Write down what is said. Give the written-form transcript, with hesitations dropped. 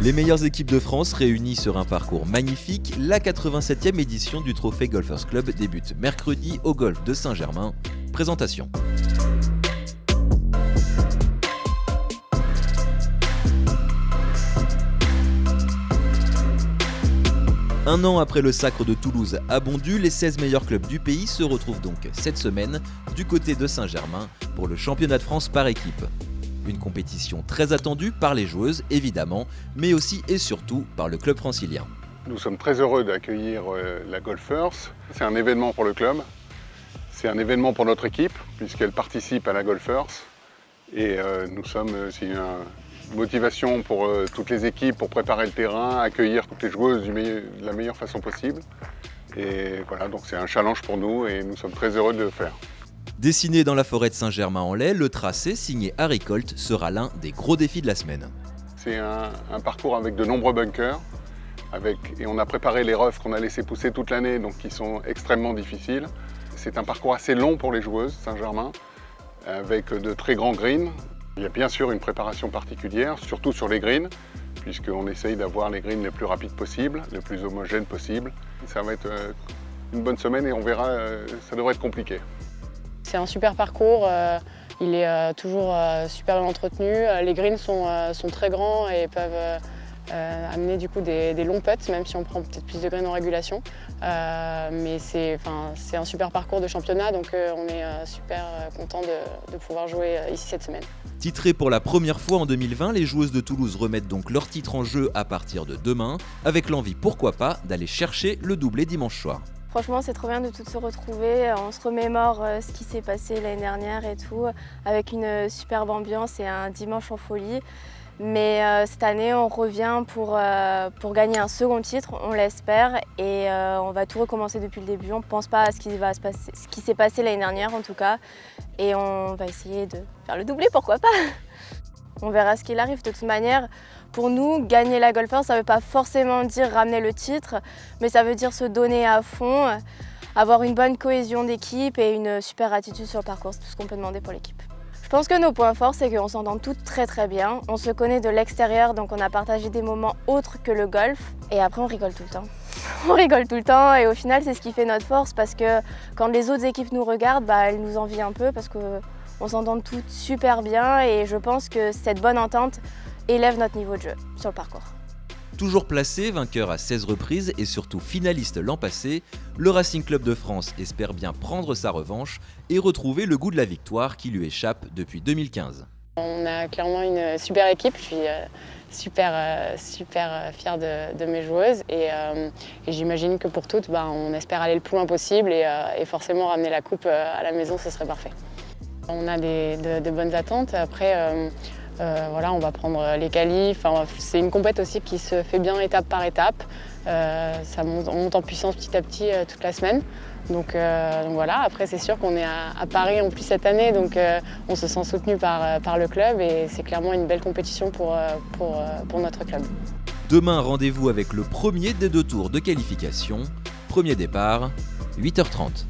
Les meilleures équipes de France réunies sur un parcours magnifique, la 87e édition du Trophée Golfers Club débute mercredi au golf de Saint-Germain. Présentation. Un an après le sacre de Toulouse à Bondu, les 16 meilleurs clubs du pays se retrouvent donc cette semaine du côté de Saint-Germain pour le championnat de France par équipe. Une compétition très attendue par les joueuses évidemment, mais aussi et surtout par le club francilien. Nous sommes très heureux d'accueillir la Golfers. C'est un événement pour le club, c'est un événement pour notre équipe puisqu'elle participe à la Golfers. Et c'est une motivation pour toutes les équipes pour préparer le terrain, accueillir toutes les joueuses de la meilleure façon possible. Et voilà, donc c'est un challenge pour nous et nous sommes très heureux de le faire. Dessiné dans la forêt de Saint-Germain-en-Laye, le tracé signé Harry Colt sera l'un des gros défis de la semaine. C'est un parcours avec de nombreux bunkers et on a préparé les roughs qu'on a laissé pousser toute l'année, donc qui sont extrêmement difficiles. C'est un parcours assez long pour les joueuses Saint-Germain, avec de très grands greens. Il y a bien sûr une préparation particulière, surtout sur les greens, puisqu'on essaye d'avoir les greens les plus rapides possibles, les plus homogènes possibles. Ça va être une bonne semaine et on verra, ça devrait être compliqué. C'est un super parcours, il est toujours super bien entretenu. Les greens sont très grands et peuvent amener du coup des longs putts, même si on prend peut-être plus de greens en régulation. Mais c'est un super parcours de championnat, donc on est super content de pouvoir jouer ici cette semaine. Titrées pour la première fois en 2020, les joueuses de Toulouse remettent donc leur titre en jeu à partir de demain, avec l'envie, pourquoi pas, d'aller chercher le doublé dimanche soir. Franchement, c'est trop bien de toutes se retrouver. On se remémore ce qui s'est passé l'année dernière et tout, avec une superbe ambiance et un dimanche en folie. Mais cette année, on revient pour gagner un second titre, on l'espère, et on va tout recommencer depuis le début. On ne pense pas à ce qui s'est passé l'année dernière en tout cas, et on va essayer de faire le doublé, pourquoi pas. On verra ce qu'il arrive. De toute manière, pour nous, gagner la Golfers, ça ne veut pas forcément dire ramener le titre, mais ça veut dire se donner à fond, avoir une bonne cohésion d'équipe et une super attitude sur le parcours. C'est tout ce qu'on peut demander pour l'équipe. Je pense que nos points forts, c'est qu'on s'entend toutes très très bien. On se connaît de l'extérieur, donc on a partagé des moments autres que le golf. Et après, on rigole tout le temps. On rigole tout le temps et au final, c'est ce qui fait notre force parce que quand les autres équipes nous regardent, elles nous envient un peu parce qu'on s'entend toutes super bien et je pense que cette bonne entente élève notre niveau de jeu sur le parcours. Toujours placé, vainqueur à 16 reprises et surtout finaliste l'an passé, le Racing Club de France espère bien prendre sa revanche et retrouver le goût de la victoire qui lui échappe depuis 2015. On a clairement une super équipe, je suis super fière de mes joueuses et j'imagine que pour toutes, on espère aller le plus loin possible et forcément ramener la coupe à la maison, ce serait parfait. On a de bonnes attentes, après on va prendre les qualifs. C'est une compète aussi qui se fait bien étape par étape. On monte en puissance petit à petit toute la semaine. Donc voilà, après c'est sûr qu'on est à Paris en plus cette année, donc on se sent soutenu par le club et c'est clairement une belle compétition pour notre club. Demain, rendez-vous avec le premier des 2 tours de qualification. Premier départ, 8h30.